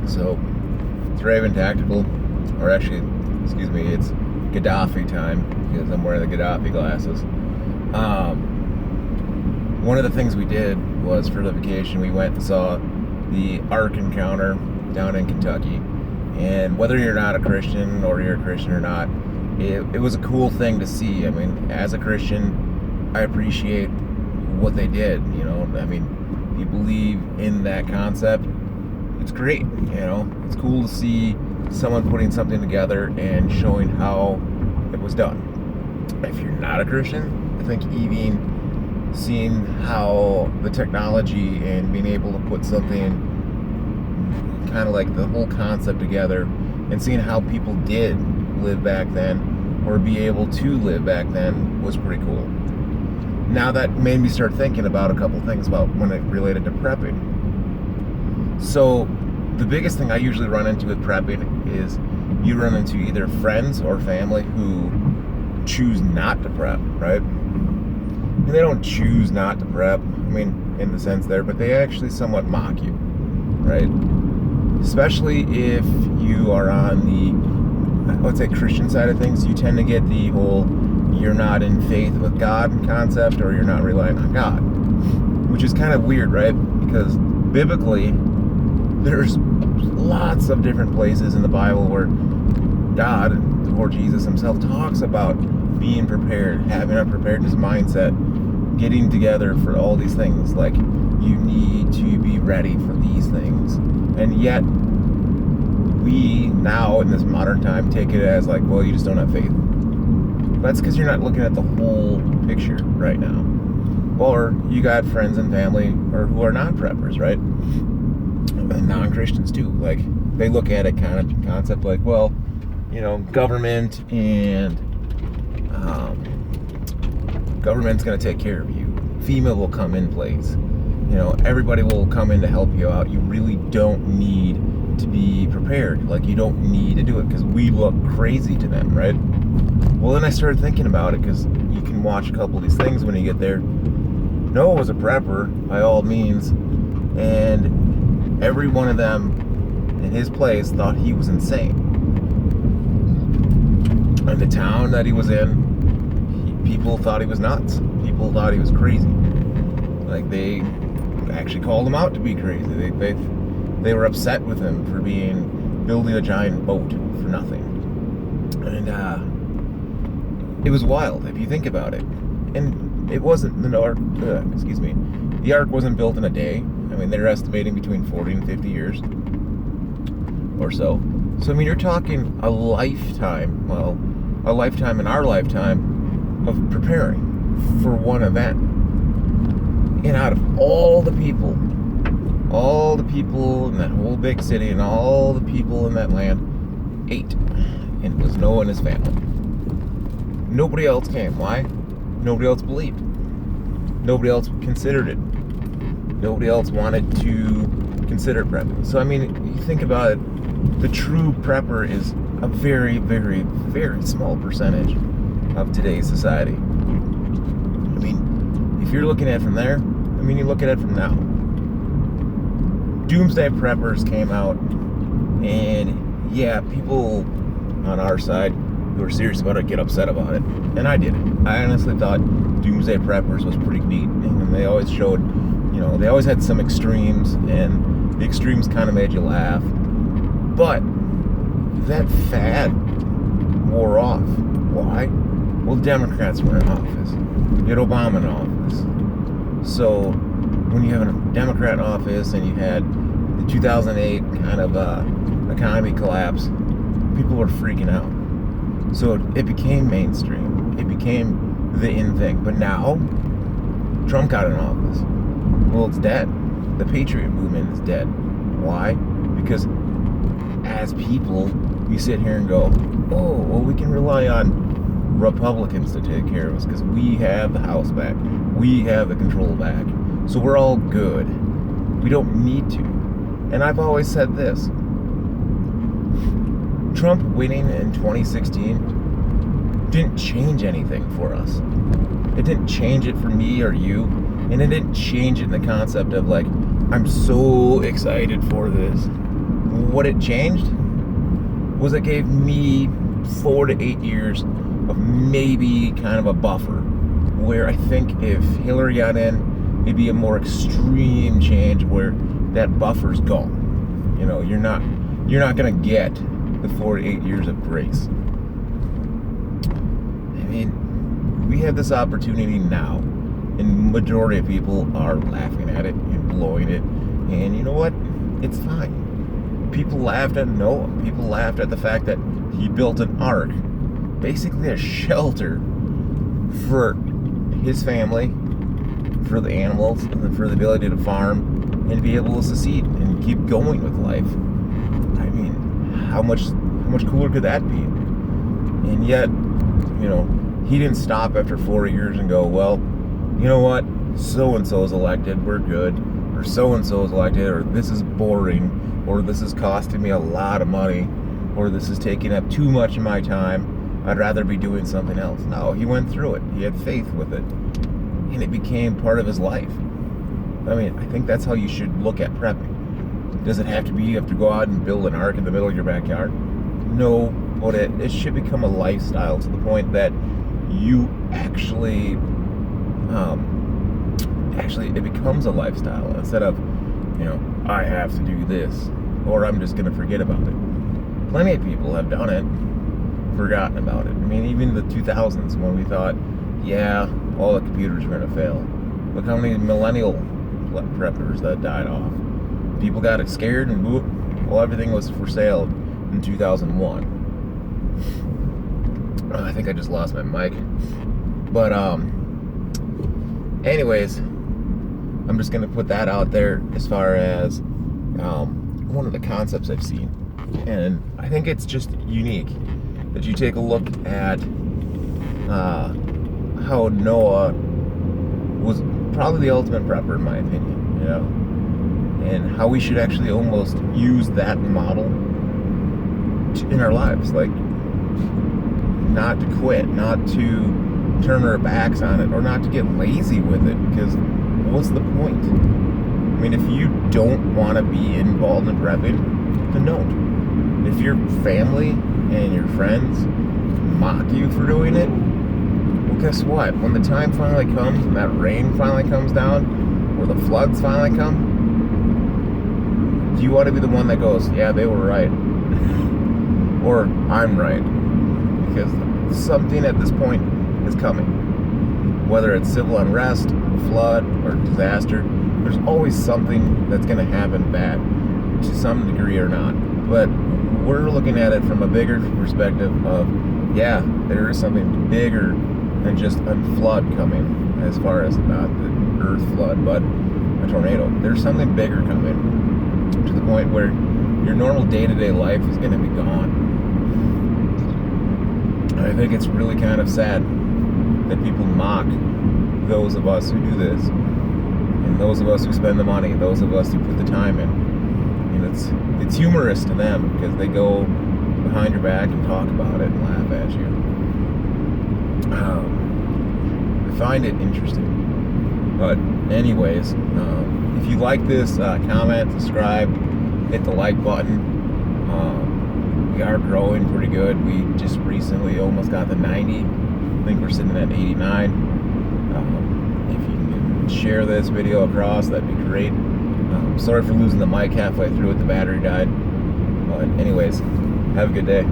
So it's Raven Tactical, or actually, excuse me, it's Gaddafi time because I'm wearing the Gaddafi glasses. One of the things we did was for the vacation, we went and saw the Ark Encounter down in Kentucky. And whether you're not a Christian or you're a Christian or not, it was a cool thing to see. I mean, as a Christian, I appreciate what they did. You know, I mean, you believe in that concept. It's great. You know, it's cool to see someone putting something together and showing how it was done. If you're not a Christian, I think even seeing how the technology and being able to put something kind of like the whole concept together and seeing how people did live back then or be able to live back then was pretty cool. Now that made me start thinking about a couple things about when it related to prepping. So the biggest thing I usually run into with prepping is you run into either friends or family who choose not to prep, right? And they don't choose not to prep, I mean, in the sense there, but they actually somewhat mock you, right? Especially if you are on the, I would say, Christian side of things, you tend to get the whole you're not in faith with God concept, or you're not relying on God, which is kind of weird, right? Because biblically, there's lots of different places in the Bible where God, or Jesus himself, talks about being prepared, having a preparedness mindset, getting together for all these things. Like, you need to be ready for these things. And yet, we now in this modern time take it as like, well, you just don't have faith. That's because you're not looking at the whole picture right now. Or you got friends and family or who are not preppers, right? And non-Christians too. Like, they look at it kind of concept like, well, you know, government and government's going to take care of you. FEMA will come in place. You know, everybody will come in to help you out. You really don't need to be prepared. Like, you don't need to do it because we look crazy to them, right? Well, then I started thinking about it because you can watch a couple of these things when you get there. Noah was a prepper by all means, and every one of them in his place thought he was insane. And the town that he was in, people thought he was nuts. People thought he was crazy. Like, they actually called him out to be crazy. They were upset with him for building a giant boat for nothing. And it was wild if you think about it. And it wasn't the ark. The ark wasn't built in a day. I mean, they're estimating between 40 and 50 years or so. So I mean, you're talking a lifetime. Well, a lifetime in our lifetime of preparing for one event. And out of all the people in that whole big city and all the people in that land, 8. And it was Noah and his family. Nobody else came. Why? Nobody else believed. Nobody else considered it. Nobody else wanted to consider prepping. So I mean, you think about it, the true prepper is a very, very, very small percentage of today's society. I mean, if you're looking at it from there, I mean, you look at it from now. Doomsday preppers came out, and yeah, people on our side who are serious about it get upset about it, and I didn't. I honestly thought Doomsday preppers was pretty neat, and they always showed, you know, they always had some extremes, and the extremes kind of made you laugh. But that fad wore off. Why? Well, Democrats were in office. You had Obama in office. So when you have a Democrat in office and you had the 2008 kind of economy collapse, people were freaking out. So it became mainstream. It became the in thing. But now, Trump got in office. Well, it's dead. The Patriot movement is dead. Why? Because as people, we sit here and go, oh, well, we can rely on Republicans to take care of us because we have the House back. We have the control back. So we're all good. We don't need to. And I've always said this. Trump winning in 2016 didn't change anything for us. It didn't change it for me or you. And it didn't change it in the concept of like, I'm so excited for this. what it changed was it gave me 4 to 8 years of maybe kind of a buffer, where I think if Hillary got in, it'd be a more extreme change where that buffer's gone. You know, you're not gonna get the 4 to 8 years of grace. I mean, we have this opportunity now, and majority of people are laughing at it and blowing it. And you know what? It's fine. People laughed at Noah. People laughed at the fact that he built an ark, basically a shelter for his family, for the animals, and for the ability to farm and be able to succeed and keep going with life. I mean, how much cooler could that be? And yet, you know, he didn't stop after 4 years and go, well, you know what? So-and-so is elected, we're good. Or so-and-so is elected, or this is boring, or this is costing me a lot of money, or this is taking up too much of my time. I'd rather be doing something else. No, he went through it. He had faith with it. And it became part of his life. I mean, I think that's how you should look at prepping. Does it have to be you have to go out and build an ark in the middle of your backyard? No, but it should become a lifestyle to the point that you actually it becomes a lifestyle instead of, you know, I have to do this or I'm just going to forget about it. Plenty of people have done it, forgotten about it. I mean, even the 2000s when we thought, yeah, all the computers are going to fail. Look how many millennial preppers that died off. People got scared and whoop, well, everything was for sale in 2001. I think I just lost my mic. But anyways, I'm just gonna put that out there as far as one of the concepts I've seen, and I think it's just unique that you take a look at how Noah was probably the ultimate prepper in my opinion, you know, and how we should actually almost use that model in our lives, like not to quit, not to turn our backs on it, or not to get lazy with it, because what's the point? I mean, if you don't want to be involved in prepping, then don't. If your family and your friends mock you for doing it, well, guess what? When the time finally comes and that rain finally comes down, or the floods finally come, do you want to be the one that goes, yeah, they were right, or I'm right? Because something at this point is coming. Whether it's civil unrest, flood, or disaster, there's always something that's going to happen bad, to some degree or not. But we're looking at it from a bigger perspective of, yeah, there is something bigger than just a flood coming, as far as not the earth flood, but a tornado. There's something bigger coming, to the point where your normal day-to-day life is going to be gone. I think it's really kind of sad that people mock those of us who do this, and those of us who spend the money, those of us who put the time in. And it's humorous to them because they go behind your back and talk about it and laugh at you. I find it interesting. But anyways, if you like this, comment, subscribe, hit the like button. We are growing pretty good. We just recently almost got to 90. I think we're sitting at 89. If you can share this video across, that'd be great. Sorry for losing the mic halfway through it. The battery died. But anyways, have a good day.